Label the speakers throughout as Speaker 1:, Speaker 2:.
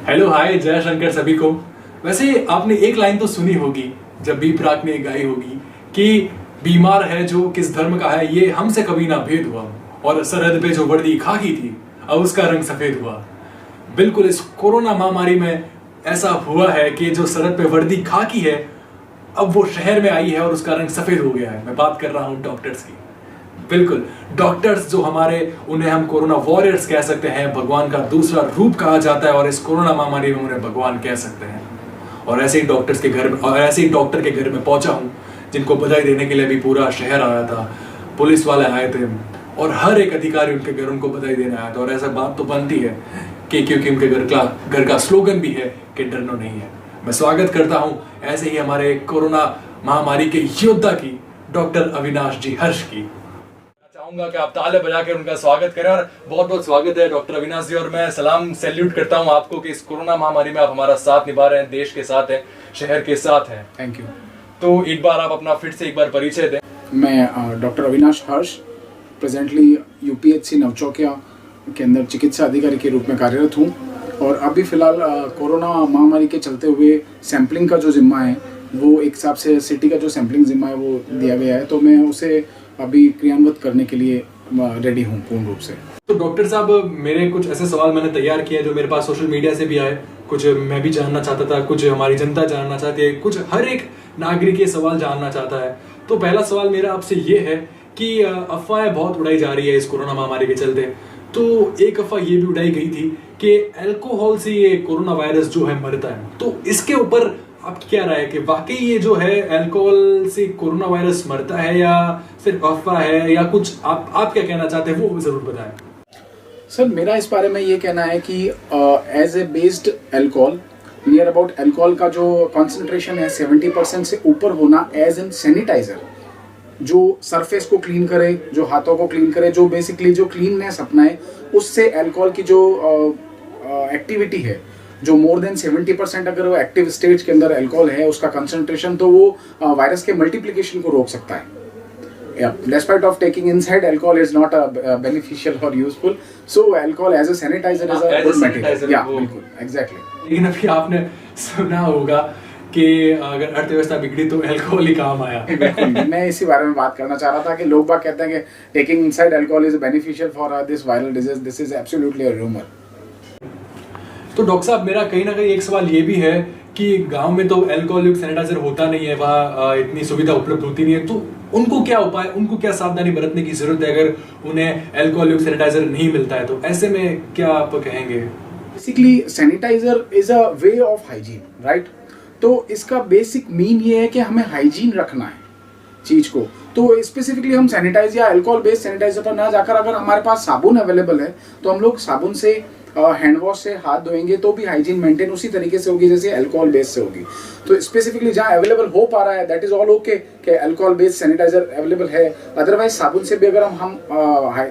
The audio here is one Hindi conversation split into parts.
Speaker 1: हेलो हाय जय शंकर सभी को। वैसे आपने एक लाइन तो सुनी होगी जब बी प्राक ने गाई होगी कि बीमार है जो किस धर्म का है ये हमसे कभी ना भेद हुआ, और सरहद पे जो वर्दी खाकी थी अब उसका रंग सफेद हुआ। बिल्कुल इस कोरोना महामारी में ऐसा हुआ है कि जो सरहद पे वर्दी खाकी है अब वो शहर में आई है और उसका रंग सफेद हो गया है। मैं बात कर रहा हूँ डॉक्टर्स की। बिल्कुल डॉक्टर्स जो हमारे, उन्हें हम कोरोना वॉरियर्स कह सकते हैं, भगवान का दूसरा रूप कहा जाता है, और इस कोरोना महामारी में उन्हें भगवान कह सकते हैं। और ऐसे ही डॉक्टर्स के घर में, और ऐसे ही डॉक्टर के घर में पहुंचा हूं जिनको बधाई देने के लिए भी पूरा शहर आया था, पुलिस वाले आए थे और हर एक अधिकारी उनके घर उनको बधाई देने आया था। और ऐसा बात तो बनती है कि क्योंकि उनके घर का स्लोगन भी है कि डरना नहीं है। मैं स्वागत करता हूं ऐसे ही हमारे कोरोना महामारी के योद्धा की, डॉक्टर अविनाश जी हर्ष की। चाहूंगा कि आप ताले बजा कर उनका स्वागत करें। और बहुत बहुत स्वागत है डॉक्टर अविनाश जी, और मैं सलाम सैल्यूट करता हूं आपको कि इस कोरोना महामारी में आप हमारा साथ निभा रहे हैं, देश के साथ हैं, शहर के साथ हैं।
Speaker 2: Thank you.
Speaker 1: तो एक बार आप अपना फिर से एक बार परिचय दें।
Speaker 2: मैं डॉक्टर अविनाश हर्ष प्रेजेंटली यूपीएचसी नवचौकिया के अंदर चिकित्सा अधिकारी के रूप में कार्यरत हूँ, और अभी फिलहाल कोरोना महामारी के चलते हुए सैम्पलिंग का जो जिम्मा है वो एक हिसाब से सिटी का जो सैम्पलिंग जिम्मा है वो दिया गया है, तो मैं उसे अभी क्रियान्वित करने के लिए रेडी हूँ पूर्ण रूप से।
Speaker 1: तो डॉक्टर साहब, मेरे कुछ ऐसे सवाल मैंने तैयार किए जो मेरे पास सोशल मीडिया से भी आए, कुछ मैं भी जानना चाहता था, कुछ हमारी जनता जानना चाहती है, कुछ हर एक नागरिक ये सवाल जानना चाहता है। तो पहला सवाल मेरा आपसे ये है कि अफवाहें बहुत उड़ाई जा रही है इस कोरोना महामारी के चलते। तो एक अफवाह ये भी उड़ाई गई थी कि अल्कोहल से ये कोरोना वायरस जो है मरता है, तो इसके ऊपर आपकी क्या राय है कि वाकई ये जो है अल्कोहल से कोरोना वायरस मरता है या सिर्फ अफवाह है, या कुछ आप क्या कहना चाहते हैं वो जरूर बताएं।
Speaker 2: सर, मेरा इस बारे में ये कहना है कि as a based alcohol, near about alcohol का जो कॉन्सेंट्रेशन है 70% से ऊपर होना एज एन सैनिटाइजर, जो सरफेस को क्लीन करे, जो हाथों को क्लीन करे, जो बेसिकली जो क्लीननेस अपनाए, उससे अल्कोहल की जो एक्टिविटी है, जो मोर देन 70% अगर वो एक्टिव स्टेज के अंदर अल्कोहल है उसका कंसंट्रेशन, तो वो वायरस के मल्टीप्लिकेशन को रोक सकता है। Despite of taking inside, alcohol is not beneficial or useful. So alcohol as a sanitizer is a good material. Yeah, बिल्कुल, exactly.
Speaker 1: लेकिन अभी आपने सुना होगा कि अगर अर्थव्यवस्था बिगड़ी तो अल्कोहल ही काम आया।
Speaker 2: बिल्कुल, मैं इसी बारे में बात करना चाह रहा था कि लोग बाग कहते हैं कि taking inside alcohol is beneficial for this viral disease. This is absolutely a rumor.
Speaker 1: तो डॉक्टर साहब, मेरा कहीं ना कहीं एक सवाल ये भी है कि गांव में तो अल्कोहल युक्त सैनिटाइजर होता नहीं है, वहाँ इतनी सुविधा उपलब्ध होती नहीं है, तो उनको क्या उपाय, उनको क्या सावधानी बरतने की जरूरत है अगर उन्हें अल्कोहल युक्त सैनिटाइजर नहीं मिलता है? तो ऐसे में क्या आप कहेंगे?
Speaker 2: Basically sanitiser is a way of hygiene, right? तो इसका बेसिक मीन ये है कि हमें हाइजीन रखना है चीज को। तो स्पेसिफिकली हम सैनिटाइज या अल्कोहल बेस्ड सैनिटाइजर पर ना जाकर अगर हमारे पास साबुन अवेलेबल है तो हम लोग साबुन से हैंड वॉश से हाथ धोएंगे तो भी हाइजीन मेंटेन उसी तरीके से होगी जैसे अल्कोहल बेस्ड से होगी। तो स्पेसिफिकली जहाँ अवेलेबल हो पा रहा है दैट इज ऑल ओके कि अल्कोहल बेस्ड सैनिटाइजर अवेलेबल है, अदरवाइज साबुन से भी अगर हम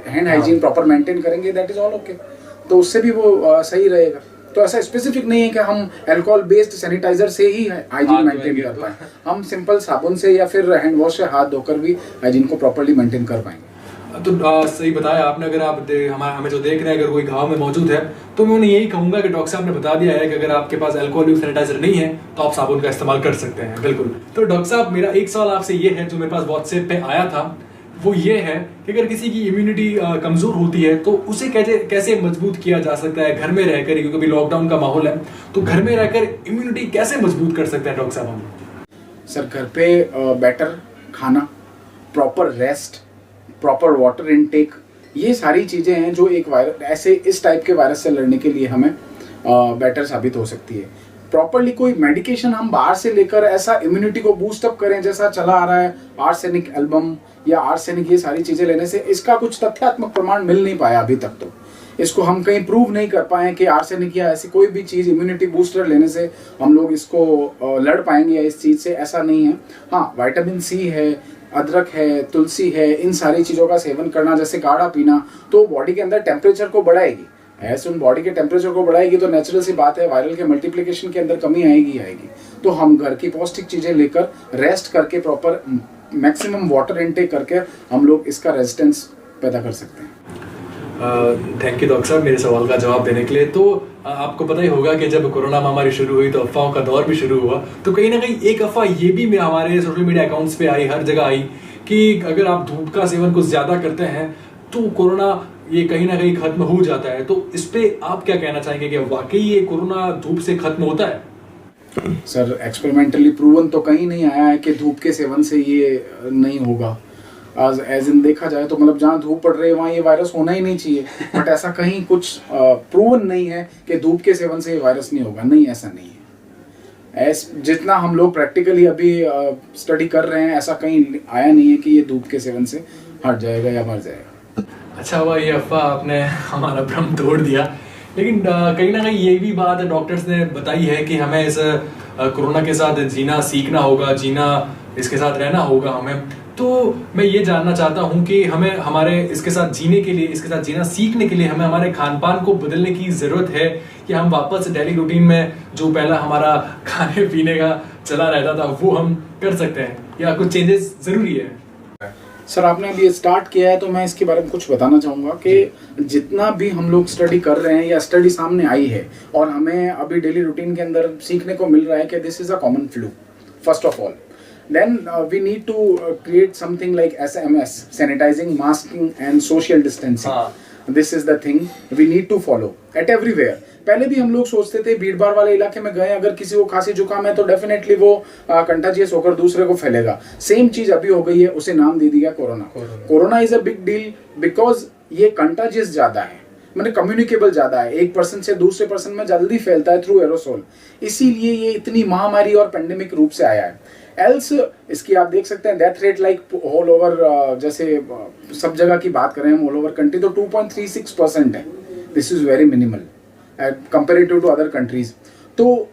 Speaker 2: हैंड हाइजीन प्रॉपर मेंटेन करेंगे दैट इज ऑल ओके, तो उससे भी वो सही रहेगा। तो ऐसा स्पेसिफिक नहीं है कि हम अल्कोहल बेस्ड सैनिटाइजर से ही हाइजीन मेंटेन कर पाए, हम सिंपल साबुन से या फिर हैंड वॉश से हाथ धोकर भी हाइजीन को प्रॉपर्ली मेंटेन कर पाएंगे।
Speaker 1: तो सही बताया आपने। अगर आप हमें जो देख रहे हैं अगर कोई गांव में मौजूद है तो मैं उन्हें यही कहूंगा कि डॉक्टर साहब ने बता दिया है कि अगर आपके पास अल्कोहल युक्त सैनिटाइजर नहीं है तो आप साबुन का इस्तेमाल कर सकते हैं। बिल्कुल। तो डॉक्टर साहब, मेरा एक सवाल आपसे ये है जो मेरे पास व्हाट्सएप पे आया था, वो ये है कि अगर किसी की इम्यूनिटी कमजोर होती है तो उसे कैसे मजबूत किया जा सकता है घर में रहकर, क्योंकि अभी लॉकडाउन का माहौल है, तो घर में रहकर इम्यूनिटी कैसे मजबूत कर सकते हैं डॉक्टर साहब हम?
Speaker 2: सर, घर पे बेटर खाना, proper rest, proper water intake, ये सारी चीज़ें हैं जो एक वायरस, ऐसे इस टाइप के वायरस से लड़ने के लिए हमें बेटर साबित हो सकती है। प्रॉपरली कोई मेडिकेशन हम बाहर से लेकर ऐसा इम्यूनिटी को बूस्ट अप करें जैसा चला आ रहा है आर्सेनिक एल्बम या आर्सेनिक, ये सारी चीज़ें लेने से इसका कुछ तथ्यात्मक प्रमाण मिल नहीं पाया अभी तक। तो इसको हम कहीं प्रूव नहीं कर पाए कि आर्सेनिक या ऐसी कोई भी चीज़ इम्यूनिटी बूस्टर लेने से हम लोग इसको लड़ पाएंगे या इस चीज़ से, ऐसा नहीं है। हाँ, विटामिन सी है, अदरक है, तुलसी है, इन सारी चीज़ों का सेवन करना, जैसे काढ़ा पीना, तो बॉडी के अंदर टेम्परेचर को बढ़ाएगी। ऐसे उन बॉडी के टेम्परेचर को बढ़ाएगी तो नेचुरल सी बात है वायरल के मल्टीप्लिकेशन के अंदर कमी आएगी। तो हम घर की पौष्टिक चीज़ें लेकर रेस्ट करके प्रॉपर मैक्सिमम वाटर इनटेक करके हम लोग इसका रेजिस्टेंस पैदा कर सकते हैं।
Speaker 1: थैंक यू डॉक्टर साहब मेरे सवाल का जवाब देने के लिए। तो आपको पता ही होगा कि जब कोरोना महामारी शुरू हुई तो अफवाहों का दौर भी शुरू हुआ, तो कहीं ना कहीं एक अफवाह ये भी में हमारे सोशल मीडिया अकाउंट्स पे आई, हर जगह आई कि अगर आप धूप का सेवन कुछ ज्यादा करते हैं तो कोरोना ये कहीं ना कहीं खत्म हो जाता है। तो इस पे आप क्या कहना चाहेंगे कि वाकई ये कोरोना धूप से खत्म होता है?
Speaker 2: सर एक्सपेरिमेंटली प्रूवन तो कहीं नहीं आया है कि धूप के सेवन से ये नहीं होगा। एज इन देखा जाए तो मतलब जहाँ धूप पड़ रही है वहाँ ये वायरस होना ही नहीं चाहिए, बट ऐसा कहीं कुछ प्रूवन नहीं है कि धूप के सेवन से ये वायरस नहीं होगा। नहीं, ऐसा नहीं है। जितना हम लोग प्रैक्टिकली अभी स्टडी कर रहे हैं, ऐसा कहीं आया नहीं है कि ये धूप के सेवन से हट जाएगा या मर जाएगा।
Speaker 1: अच्छा हुआ ये अफवाह आपने हमारा भ्रम तोड़ दिया। लेकिन कहीं ना कहीं ये भी बात डॉक्टर्स ने बताई है कि हमें इस कोरोना के साथ जीना सीखना होगा, इसके साथ रहना होगा हमें। तो मैं ये जानना चाहता हूँ कि हमें हमारे इसके साथ जीने के लिए, इसके साथ जीना सीखने के लिए हमें हमारे खान पान को बदलने की ज़रूरत है कि हम वापस डेली रूटीन में जो पहला हमारा खाने पीने का चला रहता था वो हम कर सकते हैं, या कुछ चेंजेस ज़रूरी है?
Speaker 2: सर आपने अभी स्टार्ट किया है तो मैं इसके बारे में कुछ बताना चाहूँगा कि जितना भी हम लोग स्टडी कर रहे हैं या स्टडी सामने आई है और हमें अभी डेली रूटीन के अंदर सीखने को मिल रहा है कि this is a common flu first of all, then we need to create something like SMS, sanitizing, masking and social distancing. This is the thing we need to follow at everywhere. पहले भी हम लोग सोचते थे भीड़ भाड़ वाले इलाके में गए, अगर किसी को खांसी जुकाम है तो डेफिनेटली वो कंटाजियस होकर दूसरे को फैलेगा। सेम चीज अभी हो गई है, उसे नाम दे दिया corona. Corona is a big deal because ये कंटाजियस ज्यादा है, मैंने कम्युनिकेबल ज्यादा है, एक पर्सन से दूसरे पर्सन में जल्दी फैलता है थ्रू एरोसोल, इसीलिए ये इतनी महामारी और पेंडेमिक रूप से आया है। एल्स इसकी आप देख सकते हैं death rate like all over, जैसे सब जगह की बात करें हम ऑल ओवर कंट्री तो 2.36% है। This is very minimal comparative to other countries. तो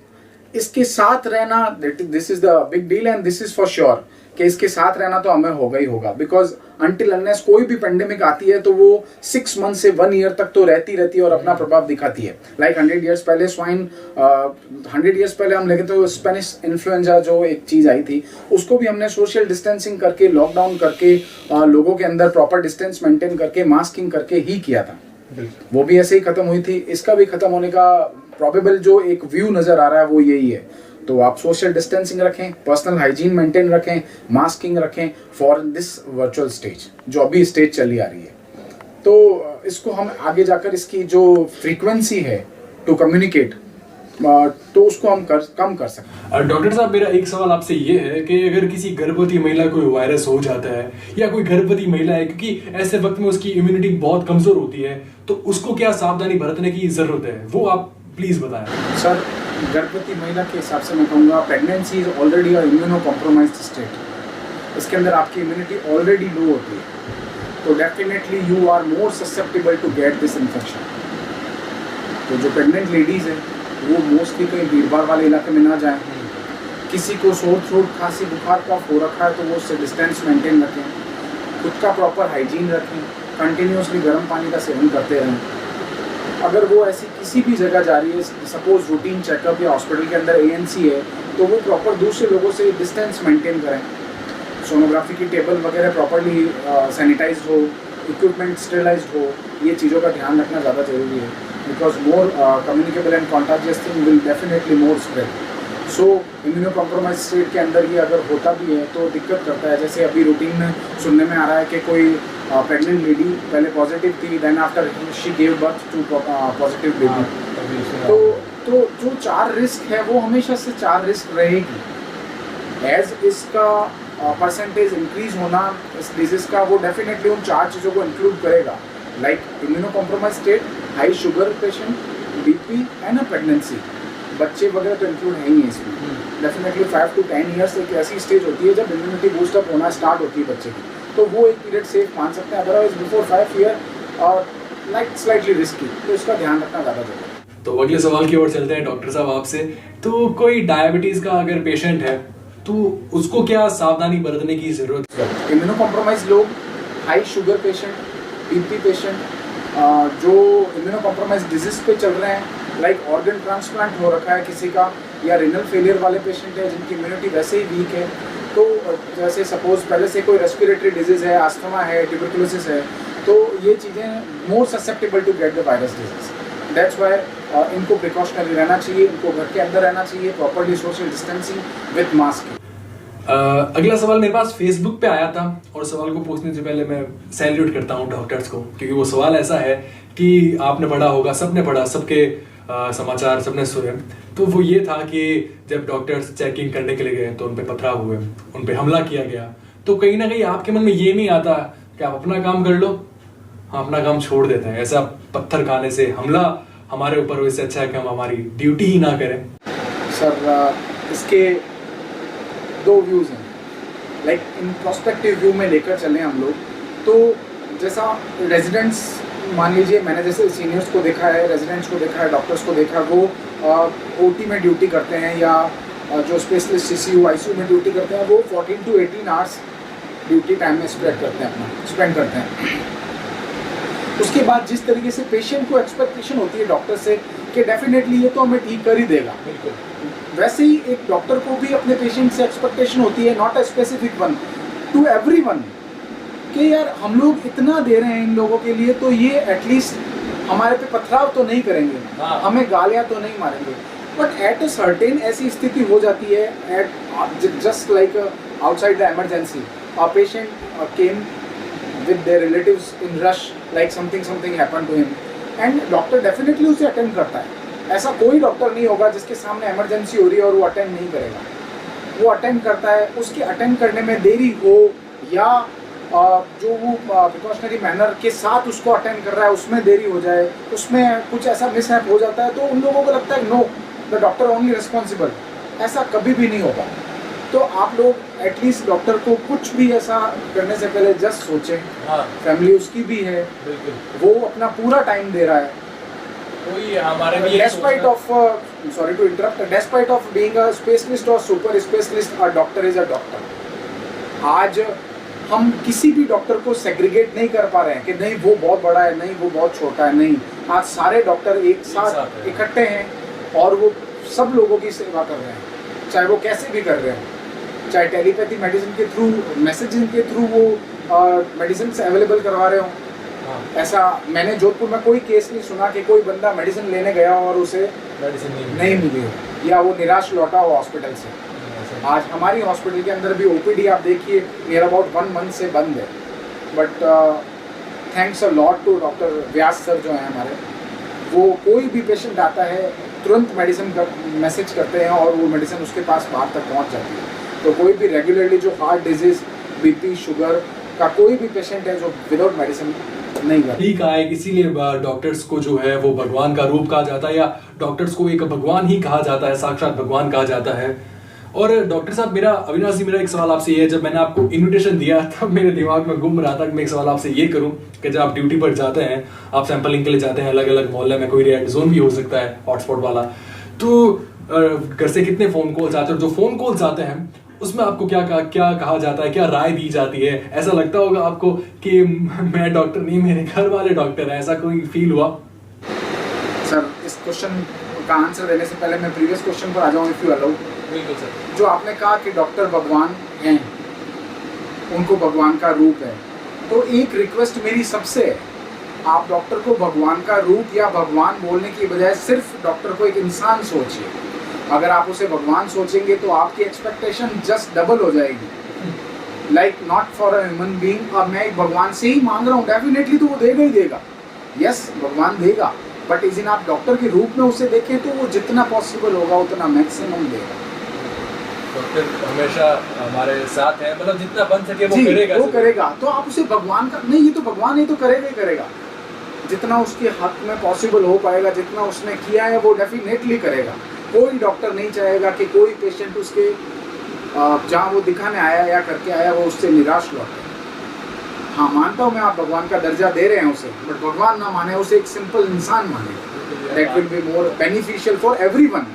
Speaker 2: इसके साथ रहना, this is the big deal and this is for sure कि इसके साथ रहना तो हमें होगा ही होगा, बिकॉज अनटिल अनलेस कोई भी पेंडेमिक आती है तो वो 6 मंथ से 1 ईयर तक तो रहती है और अपना प्रभाव दिखाती है। लाइक 100 ईयर्स पहले स्वाइन, 100 ईयर्स पहले हम लेके तो स्पेनिश इन्फ्लुएंजा जो एक चीज आई थी, उसको भी हमने सोशल डिस्टेंसिंग करके, लॉकडाउन करके, लोगों के अंदर प्रॉपर डिस्टेंस मेंटेन करके, मास्किंग करके ही किया था। वो भी ऐसे ही खत्म हुई थी। इसका भी खत्म होने का प्रोबेबल जो एक व्यू नजर आ रहा है वो यही है। तो आप सोशल डिस्टेंसिंग रखें, पर्सनल हाइजीन मेंटेन रखें, मास्किंग रखें फॉर दिस वर्चुअल स्टेज जो अभी स्टेज चली आ रही है। तो इसको हम आगे जाकर इसकी जो फ्रीक्वेंसी है टू कम्युनिकेट, तो उसको हम कम कर सकते हैं।
Speaker 1: डॉक्टर साहब, मेरा एक सवाल आपसे ये है कि अगर किसी गर्भवती महिला को वायरस हो जाता है या कोई गर्भवती महिला है, क्योंकि ऐसे वक्त में उसकी इम्यूनिटी बहुत कमजोर होती है, तो उसको क्या सावधानी बरतने की जरूरत है, वो आप प्लीज बताएं।
Speaker 2: सर गर्भवती महिला के हिसाब से मैं कहूँगा pregnancy is already immunocompromised state. इसके अंदर आपकी इम्यूनिटी ऑलरेडी लो होती है, तो definitely you are more susceptible to get this infection. तो जो प्रेग्नेंट लेडीज़ है वो मोस्टली कहीं भीड़ भाड़ वाले इलाके में ना जाएं। किसी को सोर थ्रोट, खांसी, बुखार कफ हो रखा है तो वो उससे डिस्टेंस मेंटेन रखें, खुद का प्रॉपर हाइजीन रखें, कंटिन्यूसली गर्म पानी का सेवन करते रहें। अगर वो ऐसी किसी भी जगह जा रही है, सपोज रूटीन चेकअप या हॉस्पिटल के अंदर ANC है, तो वो प्रॉपर दूसरे लोगों से डिस्टेंस मेंटेन करें। सोनोग्राफी की टेबल वगैरह प्रॉपरली सैनिटाइज्ड हो, इक्विपमेंट स्टेरिलाइज्ड हो, ये चीज़ों का ध्यान रखना ज़्यादा ज़रूरी है, because more communicable and contagious thing will definitely more spread. So immuno compromise state के अंदर ये अगर होता भी है तो दिक्कत करता है। जैसे अभी रूटीन में सुनने में आ रहा है कि कोई प्रेग्नेंट लेडी पहले पॉजिटिव थी, then after she gave birth to positive baby. तो जो 4 रिस्क है वो हमेशा से 4 रिस्क रहेगी। एज इसका परसेंटेज इंक्रीज होना इस डिजीज का, वो डेफिनेटली उन 4 चीज़ों को इंक्लूड करेगा, like immuno compromise state, high sugar patient, BP and pregnancy. बच्चे वगैरह तो इंक्लूड है ही है इसमें। डेफिनेटली 5 to 10 ईयर्स एक ऐसी स्टेज होती है जब इम्यूनिटी बूस्टअप होना स्टार्ट होती है बच्चे की, तो वो एक पीरियड सेफ मान सकते हैं। अदरवाइज बिफोर 5 ईयर और लाइक स्लाइटली रिस्की, तो इसका ध्यान रखना ज़्यादा जरूरी है।
Speaker 1: तो अगले सवाल की ओर चलते हैं डॉक्टर साहब आपसे। तो कोई डायबिटीज का अगर पेशेंट है तो उसको क्या सावधानी बरतने की जरूरत है?
Speaker 2: इम्यूनो कॉम्प्रोमाइज लोग, high sugar patient, BP patient, जो इम्यूनो कॉम्प्रोमाइज डिजीज पे चल रहे हैं, लाइक ऑर्गन ट्रांसप्लांट हो रखा है किसी का, या रिनल फेलियर वाले पेशेंट है जिनकी इम्यूनिटी वैसे ही वीक है, तो जैसे सपोज पहले से कोई रेस्पिरेटरी डिजीज़ है, अस्थमा है, ट्यूबरकुलोसिस है, तो ये चीज़ें more susceptible to get the virus disease. That's why इनको प्रिकॉशनरी रहना चाहिए, इनको घर के अंदर रहना चाहिए, properly social distancing with mask.
Speaker 1: अगला सवाल मेरे पास फेसबुक पे आया था और सवाल को पूछने से पहले मैं सैल्यूट करता हूँ डॉक्टर्स को, क्योंकि वो सवाल ऐसा है कि आपने पढ़ा होगा, सबने पढ़ा, सबके समाचार सबने सुने। तो वो ये था कि जब डॉक्टर्स चेकिंग करने के लिए गए तो उन पे पथराव हुए, उन पे हमला किया गया। तो कहीं ना कहीं आपके मन में ये नहीं आता कि आप अपना काम कर लो, हम अपना काम छोड़ देते हैं, ऐसा पत्थर खाने से हमला हमारे ऊपर हो, इससे अच्छा है कि हम हमारी ड्यूटी ही ना करें।
Speaker 2: सर इसके दो व्यूज़ हैं, लाइक इन प्रोस्पेक्टिव व्यू में लेकर चलें हम लोग। तो जैसा रेजिडेंट्स, मान लीजिए मैंने जैसे सीनियर्स को देखा है, रेजिडेंट्स को देखा है, डॉक्टर्स को देखा, वो ओटी में ड्यूटी करते हैं या जो स्पेशलिस्ट सीसीयू आईसीयू में ड्यूटी करते हैं, वो 14 to 18 आवर्स ड्यूटी टाइम में स्पेंड करते हैं। उसके बाद जिस तरीके से पेशेंट को एक्सपेक्टेशन होती है डॉक्टर से कि डेफिनेटली ये तो हमें ठीक कर ही देगा,
Speaker 1: बिल्कुल
Speaker 2: वैसे ही एक डॉक्टर को भी अपने पेशेंट से एक्सपेक्टेशन होती है, not a specific one, to everyone, कि यार हम लोग इतना दे रहे हैं इन लोगों के लिए, तो ये एटलीस्ट हमारे पे पथराव तो नहीं करेंगे, हमें गालियाँ तो नहीं मारेंगे। बट एट अ सर्टेन ऐसी स्थिति हो जाती है, at just like outside the emergency a patient came with their relatives in rush, like something happened to him, and doctor definitely उसे अटेंड करता है। ऐसा कोई डॉक्टर नहीं होगा जिसके सामने इमरजेंसी हो रही है और वो अटेंड नहीं करेगा, वो अटेंड करता है। उसके अटेंड करने में देरी हो या जो वो प्रिकॉशनरी मैनर के साथ उसको अटेंड कर रहा है उसमें देरी हो जाए, उसमें कुछ ऐसा मिसहैप हो जाता है, तो उन लोगों को लगता है no, the doctor only responsible. ऐसा कभी भी नहीं होगा। तो आप लोग एटलीस्ट डॉक्टर को कुछ भी ऐसा करने से पहले जस्ट सोचें, फैमिली उसकी भी है, वो अपना पूरा टाइम दे रहा है,
Speaker 1: वही हमारे भी
Speaker 2: despite of sorry to interrupt, despite of being a specialist और super specialist, a doctor is a doctor. आज हम किसी भी डॉक्टर को सेग्रीगेट नहीं कर पा रहे हैं कि नहीं वो बहुत बड़ा है, नहीं वो बहुत छोटा है, नहीं, आज सारे डॉक्टर एक साथ इकट्ठे हैं और वो सब लोगों की सेवा कर रहे हैं, चाहे वो कैसे भी कर रहे हैं, चाहे टेलीपैथी मेडिसिन के थ्रू, मैसेजिंग के थ्रू वो मेडिसिन अवेलेबल करवा रहे हो। ऐसा मैंने जोधपुर में कोई केस नहीं सुना कि कोई बंदा मेडिसिन लेने गया और उसे मेडिसिन नहीं मिली हो या वो निराश लौटा हो हॉस्पिटल से। आज हमारी हॉस्पिटल के अंदर भी ओपीडी आप देखिए नियर अबाउट 1 मंथ से बंद है, but thanks a lot to doctor Vyas sir जो हैं हमारे, वो कोई भी पेशेंट आता है तुरंत मेडिसिन का मैसेज करते हैं और वो मेडिसिन उसके पास बाहर तक पहुंच जाती है। तो कोई भी रेगुलरली जो हार्ट डिजीज, बीपी, शुगर का कोई भी पेशेंट है जो विदाउट मेडिसिन नहीं करता।
Speaker 1: ठीक है, इसीलिए डॉक्टर्स को जो है वो भगवान का रूप कहा जाता है, या डॉक्टर्स को एक भगवान ही कहा जाता है, साक्षात भगवान कहा जाता है। और डॉक्टर साहब, मेरा अविनाश जी, मेरा एक सवाल आपसे ये है, जब मैंने आपको इन्विटेशन दिया तब मेरे दिमाग में घूम रहा था कि मैं एक सवाल आपसे ये करूं कि जब आप ड्यूटी पर जाते हैं, आप सैंपलिंग के लिए जाते हैं अलग अलग मोहल्ले में, कोई रेड जोन भी हो सकता है हॉटस्पॉट वाला, तो घर से कितने फोन कॉल्स आते हैं, जो फोन कॉल्स आते हैं उसमें आपको क्या कहा जाता है, क्या राय दी जाती है? ऐसा लगता होगा आपको कि मैं डॉक्टर नहीं, मेरे घर वाले डॉक्टर हैं, ऐसा कोई फील हुआ?
Speaker 2: सर, इस क्वेश्चन का आंसर देने से पहले मैं प्रीवियस क्वेश्चन पर आ जाऊँ, इफ यू अलाउ।
Speaker 1: बिल्कुल सर।
Speaker 2: जो आपने कहा कि डॉक्टर भगवान हैं, उनको भगवान का रूप है, तो एक रिक्वेस्ट मेरी सबसे है, आप डॉक्टर को भगवान का रूप या भगवान बोलने की बजाय सिर्फ डॉक्टर को एक इंसान सोचिए। अगर आप उसे भगवान सोचेंगे तो आपकी एक्सपेक्टेशन जस्ट डबल हो जाएगी। Like not for a human being, अब मैं एक भगवान से ही मांग रहा हूँ, डेफिनेटली तो वो देगा ही देगा, यस भगवान देगा, बट इस दिन आप डॉक्टर के रूप में उसे देखें तो वो जितना पॉसिबल होगा उतना मैक्सिमम देगा।
Speaker 1: डॉक्टर हमेशा हमारे साथ है, मतलब जितना बन सके वो करेगा,
Speaker 2: वो करेगा। तो आप उसे भगवान का नहीं, ये तो भगवान है तो करेगा ही करेगा, जितना उसके हक में पॉसिबल हो पाएगा, जितना उसने किया है वो डेफिनेटली करेगा। कोई डॉक्टर नहीं चाहेगा कि कोई पेशेंट उसके जहाँ वो दिखाने आया या करके आया वो उससे निराश लौटे। हाँ, मानता हूँ मैं, आप भगवान का दर्जा दे रहे हैं उसे, बट भगवान ना माने, उसे एक सिंपल इंसान माने, that will be more beneficial for everyone,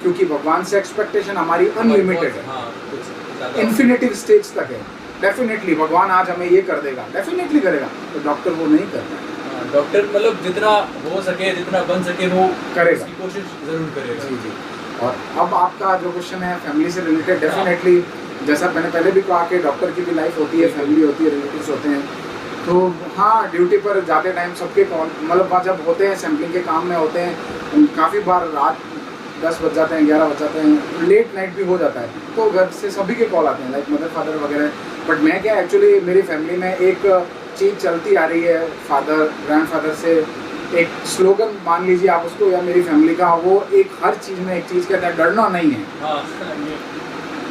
Speaker 2: क्योंकि भगवान से एक्सपेक्टेशन हमारी अनलिमिटेड है, इन्फिनिटिव स्टेज तक है। डेफिनेटली भगवान आज हमें ये कर देगा, डेफिनेटली करेगा, तो डॉक्टर वो नहीं करता।
Speaker 1: डॉक्टर मतलब जितना हो सके, जितना बन सके वो
Speaker 2: करेगा,
Speaker 1: कोशिश जरूर करेगा।
Speaker 2: जी जी। और अब आपका जो क्वेश्चन है फैमिली से रिलेटेड, डेफिनेटली जैसा मैंने पहले भी कहा कि डॉक्टर की भी लाइफ होती है, फैमिली होती है, रिलेटिव्स होते हैं। तो हाँ, ड्यूटी पर जाते टाइम सबके कॉल, मतलब वहाँ जब होते हैं सैम्पलिंग के काम में होते हैं, काफ़ी बार रात 10 बज जाते हैं, 11 बज जाते हैं, लेट नाइट भी हो जाता है, तो घर से सभी के कॉल आते हैं, लाइक मदर फादर वगैरह। बट मैं क्या, एक्चुअली मेरी फैमिली में एक चीज़ चलती आ रही है, फादर ग्रैंडफादर से एक स्लोगन मान लीजिए आप उसको, या मेरी फैमिली का, वो एक हर चीज़ में एक चीज़ कहता है, डरना नहीं है।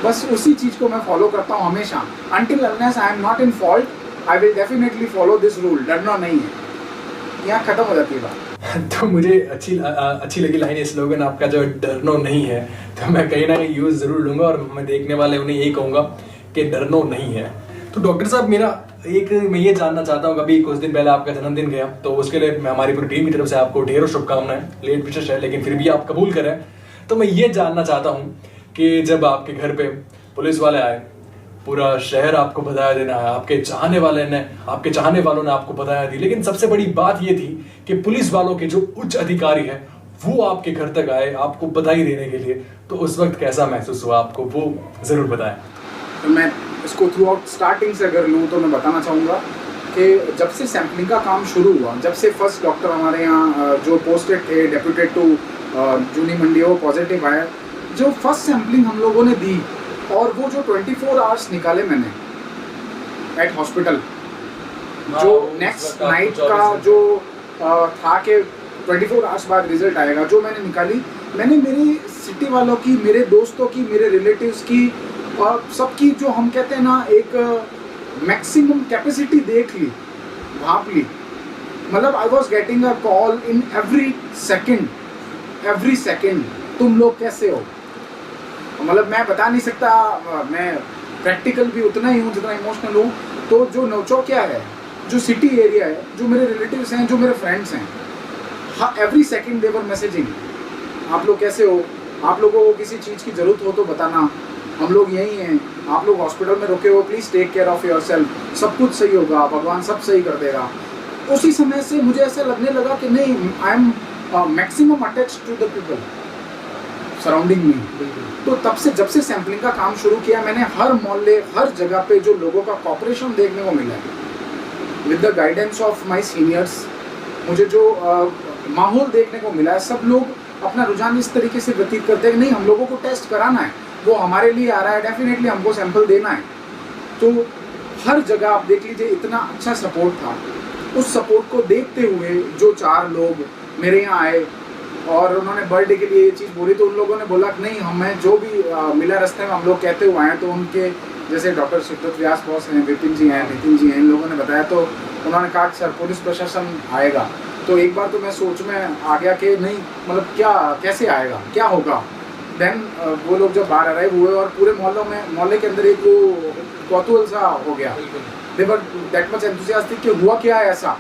Speaker 2: बस उसी चीज़ को मैं फॉलो करता हूँ हमेशा। Until unless I am not in fault, I will definitely follow this rule, डरना नहीं है। यहाँ ख़त्म हो जाती है बात।
Speaker 1: तो मुझे अच्छी लगी लाइन, ये स्लोगन आपका जो डरनो नहीं है, तो मैं कहीं ना कहीं यूज़ ज़रूर लूँगा और मैं देखने वाले उन्हें यही कहूँगा कि डरनो नहीं है। तो डॉक्टर साहब, मैं ये जानना चाहता हूँ, कभी कुछ दिन पहले आपका जन्मदिन गया, तो उसके लिए मैं हमारी पूरी टीम की तरफ से आपको ढेरों शुभकामनाएं, लेट विशेष है लेकिन फिर भी आप कबूल करें। तो मैं ये जानना चाहता हूँ कि जब आपके घर पे पुलिस वाले आए, पूरा शहर आपको बधाई देना है, आपके चाहने वालों ने आपको बधाई दी, लेकिन सबसे बड़ी बात ये थी कि पुलिस वालों के जो उच्च अधिकारी हैं वो आपके घर तक आए आपको बधाई देने के लिए। तो उस वक्त कैसा महसूस हुआ आपको, वो जरूर बताएं।
Speaker 2: तो मैं इसको थ्रू आउट स्टार्टिंग से अगर लूँ तो मैं बताना चाहूँगा कि जब से सैम्पलिंग का काम शुरू हुआ, जब से फर्स्ट डॉक्टर हमारे यहाँ जो पोस्टेड थे डेप्यूटेड टू जूनी मंडी, वो पॉजिटिव आया, जो फर्स्ट सैम्पलिंग हम लोगों ने दी और वो जो 24 आवर्स निकाले मैंने एट हॉस्पिटल, जो नेक्स्ट नाइट का जो था कि 24 आवर्स बाद रिजल्ट आएगा, जो मैंने निकाली, मैंने मेरी सिटी वालों की, मेरे दोस्तों की, मेरे रिलेटिव्स की और सबकी, जो हम कहते हैं ना, एक मैक्सिमम कैपेसिटी देख ली, भाप ली। मतलब I was getting a call in every second, तुम लोग कैसे हो। मतलब मैं बता नहीं सकता, मैं प्रैक्टिकल भी उतना ही हूँ जितना इमोशनल हूँ। तो जो नौचौकिया है, जो सिटी एरिया है, जो मेरे रिलेटिव्स हैं, जो मेरे फ्रेंड्स हैं, हाँ, एवरी सेकेंड दे वर मैसेजिंग, आप लोग कैसे हो, आप लोगों को किसी चीज़ की ज़रूरत हो तो बताना, हम लोग यहीं हैं, आप लोग हॉस्पिटल में रुके हो, please take care of yourself, सब कुछ सही होगा, भगवान सब सही कर देगा। उसी समय से मुझे ऐसा लगने लगा कि नहीं, I am maximum attach to the people surrounding me. तो तब से, जब से सैम्पलिंग का काम शुरू किया, मैंने हर मोहल्ले, हर जगह पे जो लोगों का कॉपरेशन देखने को मिला है, with the guidance of my seniors, मुझे जो माहौल देखने को मिला है, सब लोग अपना रुझान इस तरीके से व्यतीत करते हैं कि नहीं, हम लोगों को टेस्ट कराना है, वो हमारे लिए आ रहा है, डेफिनेटली हमको सैंपल देना है। तो हर जगह आप देख लीजिए, इतना अच्छा सपोर्ट था। उस सपोर्ट को देखते हुए जो 4 लोग मेरे यहाँ आए और उन्होंने बर्थडे के लिए ये चीज़ बोली, तो उन लोगों ने बोला कि नहीं, हमें जो भी मिला रास्ते में, हम लोग कहते हुए आए। तो उनके जैसे डॉक्टर शिवदत्त व्यास बॉस हैं, विपिन जी हैं, नितिन जी हैं, इन लोगों ने बताया, तो उन्होंने कहा कि सर पुलिस प्रशासन आएगा। तो एक बार तो मैं सोच में आ गया कि नहीं, मतलब क्या, कैसे आएगा, क्या होगा। देन वो लोग जब बाहर अराइव हुए और पूरे मोहल्ले के अंदर एक वो कौतूहल सा हो गया, दे वर दैट मच एंथुसियास्टिक कि हुआ क्या है ऐसा,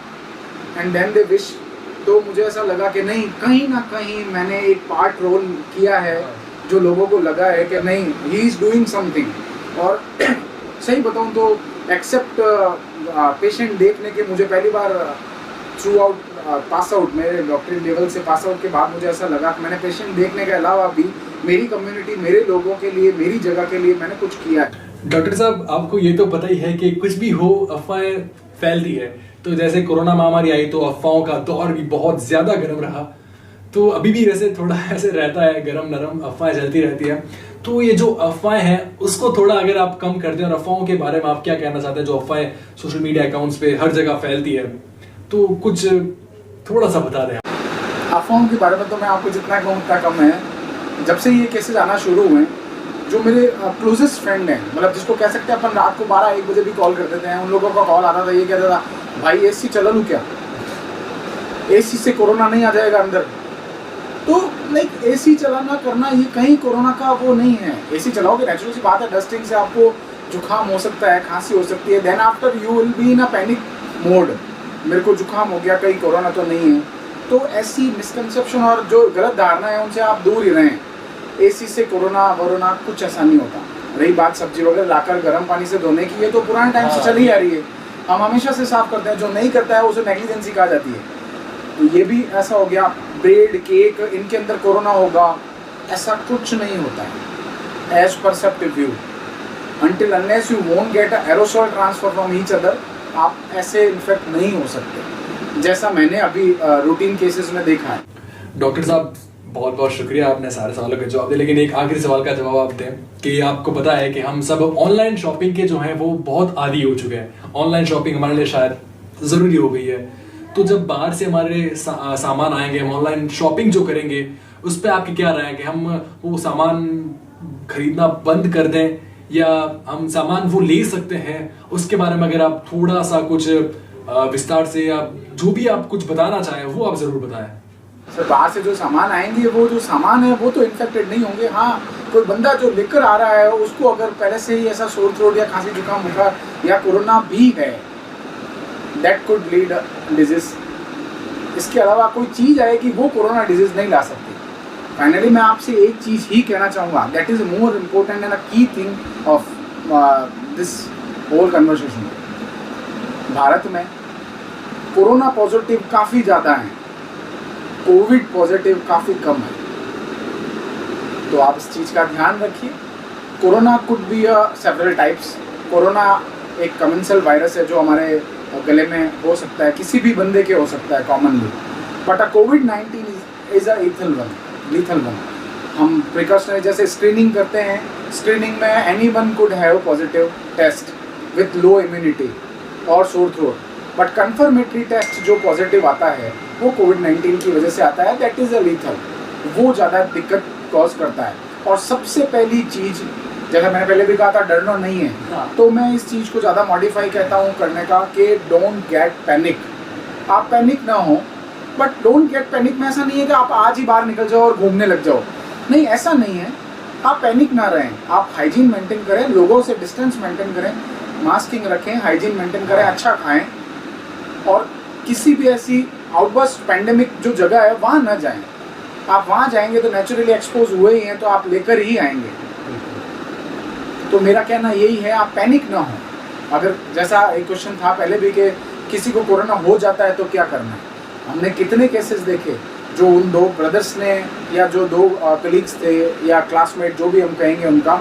Speaker 2: एंड देन दे विश। तो मुझे ऐसा लगा कि नहीं, कहीं ना कहीं मैंने एक पार्ट रोल किया है, जो लोगों को लगा है कि नहीं, ही इज़ डूइंग समथिंग। और सही बताऊं तो एक्सेप्ट पेशेंट देखने के, मुझे पहली बार थ्रू आउट पास आउट, मेरे डॉक्टरी लेवल से पास आउट के बाद मुझे ऐसा लगा कि मैंने पेशेंट देखने के अलावा भी मेरी कम्युनिटी, मेरे लोगों के लिए, मेरी जगह के लिए मैंने कुछ किया है।
Speaker 1: डॉक्टर साहब, आपको ये तो पता ही है कि कुछ भी हो, अफवाहें फैलती है। तो जैसे कोरोना महामारी आई तो अफवाहों का दौर भी बहुत ज़्यादा गर्म रहा, तो अभी भी वैसे थोड़ा ऐसे रहता है, गरम नरम अफवाहें चलती रहती है। तो ये जो अफवाहें हैं उसको थोड़ा अगर आप कम कर दें, और अफवाहों के बारे में आप क्या कहना चाहते हैं, जो अफवाहें सोशल मीडिया अकाउंट्स पे हर जगह फैलती है, तो कुछ थोड़ा सा बता दें।
Speaker 2: अफवाहों के बारे में तो मैं आपको जितना कहूँ उतना कम है। जब से ये केसेस आना शुरू हुए, जो मेरे क्लोजेस्ट फ्रेंड हैं, मतलब जिसको कह सकते हैं अपन रात को 12-1 बजे भी कॉल कर देते हैं, उन लोगों का कॉल आता था, ये कहता था, भाई एसी चला लूँ क्या, एसी से कोरोना नहीं आ जाएगा अंदर। तो लाइक एसी चलाना करना, ये कहीं कोरोना का वो नहीं है। एसी चलाओगे, नेचुरल सी बात है, डस्टिंग से आपको जुकाम हो सकता है, खांसी हो सकती है, then after you will be in a panic mode, मेरे को जुकाम हो गया, कहीं कोरोना तो नहीं है। तो ऐसी मिसकंसेप्शन और जो गलत धारणा है, उनसे आप दूर ही रहें। एसी से कोरोना वोरोना कुछ ऐसा नहीं होता। रही बात सब्जी वगैरह लाकर गर्म पानी से धोने की, ये तो पुराने टाइम से चली आ रही है, हम हमेशा से साफ करते हैं। जो नहीं करता है उसे नेग्लिजेंसी कहा जाती है। तो ये भी ऐसा हो गया, ब्रेड केक इनके अंदर कोरोना होगा, ऐसा कुछ नहीं होता है। As perceptive view, until unless you won't get a aerosol transfer from each other, आप ऐसे इन्फेक्ट नहीं हो सकते, जैसा मैंने अभी रूटीन केसेस में देखा है।
Speaker 1: डॉक्टर साहब बहुत बहुत शुक्रिया, आपने सारे सवालों का जवाब दिया, लेकिन एक आखिरी सवाल का जवाब आप दें कि आपको पता है कि हम सब ऑनलाइन शॉपिंग के जो हैं वो बहुत आदी हो चुके हैं। ऑनलाइन शॉपिंग हमारे लिए शायद ज़रूरी हो गई है। तो जब बाहर से हमारे सामान आएंगे, हम ऑनलाइन शॉपिंग जो करेंगे, उस पर आपकी क्या राय है कि हम वो सामान खरीदना बंद कर दें या हम सामान वो ले सकते हैं? उसके बारे में अगर आप थोड़ा सा कुछ विस्तार से या जो भी आप कुछ बताना चाहें वो आप ज़रूर बताएं।
Speaker 2: सर, बाहर से जो सामान आएंगे वो जो सामान है वो तो इन्फेक्टेड नहीं होंगे। हाँ, कोई बंदा जो लेकर आ रहा है उसको अगर पहले से ही ऐसा सोर थ्रोट या खांसी जुकाम बुखार या कोरोना भी है, दैट कुड लीड डिजीज। इसके अलावा कोई चीज़ आएगी वो कोरोना डिजीज नहीं ला सकती। फाइनली मैं आपसे एक चीज़ ही कहना चाहूँगा, that is more important and a key thing of this whole conversation. Bharat में कोरोना पॉजिटिव काफ़ी ज़्यादा हैं, कोविड पॉजिटिव काफ़ी कम है। तो आप इस चीज़ का ध्यान रखिए। Corona could be several types. Corona एक कमेंसल वायरस है जो हमारे गले में हो सकता है, किसी भी बंदे के हो सकता है कॉमनली, बट अ कोविड-19 इज अ लीथल वन। हम प्रिकॉशनरी जैसे स्क्रीनिंग करते हैं, स्क्रीनिंग में anyone could have positive test with low immunity और sore throat, but confirmatory test जो पॉजिटिव आता है वो कोविड-19 की वजह से आता है, दैट इज़ अ लीथल। वो ज़्यादा दिक्कत कॉज करता है। और सबसे पहली चीज़, जैसा मैंने पहले भी कहा था, डरना नहीं है। तो मैं इस चीज़ को ज़्यादा मॉडिफाई कहता हूँ करने का कि डोंट गेट पैनिक। आप पैनिक ना हो, बट डोंट गेट पैनिक में ऐसा नहीं है कि आप आज ही बाहर निकल जाओ और घूमने लग जाओ। नहीं, ऐसा नहीं है। आप पैनिक ना रहें, आप हाइजीन मेंटेन करें, लोगों से डिस्टेंस मेंटेन करें, मास्किंग रखें, हाइजीन मेंटेन करें, अच्छा खाएं, और किसी भी ऐसी आउटबर्स्ट पैंडेमिक जो जगह है वहाँ ना जाएं। आप वहाँ जाएंगे तो नेचुरली एक्सपोज हुए ही हैं, तो आप लेकर ही आएंगे। तो मेरा कहना यही है, आप पैनिक ना हो। अगर जैसा एक क्वेश्चन था पहले भी कि किसी को कोरोना हो जाता है तो क्या करना है, हमने कितने केसेस देखे जो उन दो ब्रदर्स ने या जो दो कलीग्स थे या क्लासमेट जो भी हम कहेंगे उनका,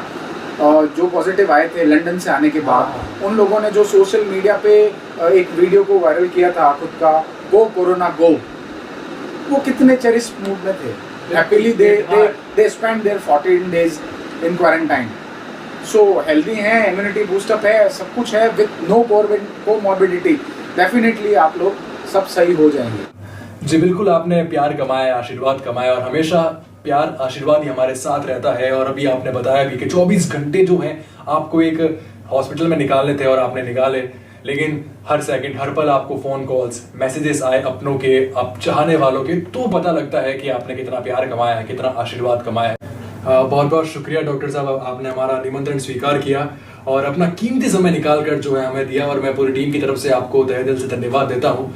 Speaker 2: जो पॉजिटिव आए थे लंदन से आने के बाद, उन लोगों ने जो सोशल मीडिया पे एक वीडियो को वायरल किया था खुद का, गो कोरोना गो, वो कितने चेरिश मूड में थे। Happily they spend their 14 days in quarantine. So healthy हैं, इम्यूनिटी बूस्टअप है, सब कुछ है, विथ नो कोमॉर्बिडिटी। डेफिनेटली आप लोग सब सही हो जाएंगे।
Speaker 1: जी बिल्कुल, आपने प्यार कमाया, आशीर्वाद कमाया, और हमेशा प्यार आशीर्वाद ही हमारे साथ रहता है। और अभी आपने बताया भी कि 24 घंटे जो हैं आपको एक हॉस्पिटल में निकालने थे और आपने निकाले, लेकिन हर सेकंड हर पल आपको फ़ोन कॉल्स, मैसेजेस आए अपनों के, आप चाहने वालों के, तो पता लगता है कि आपने कितना प्यार कमाया है, कितना आशीर्वाद कमाया है। बहुत बहुत शुक्रिया डॉक्टर साहब, आपने हमारा निमंत्रण स्वीकार किया और अपना कीमती समय निकाल कर जो है हमें दिया, और मैं पूरी टीम की तरफ से आपको तहे दिल से धन्यवाद देता हूँ।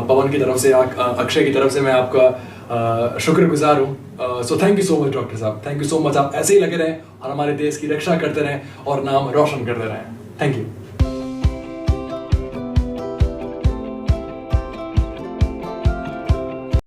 Speaker 1: पवन की तरफ से, अक्षय की तरफ से मैं आपका शुक्रगुजार हूँ। So thank you so much doctor साहब, थैंक यू सो मच। आप ऐसे ही लगे रहें और हमारे देश की रक्षा करते रहें और नाम रोशन करते रहें। Thank you.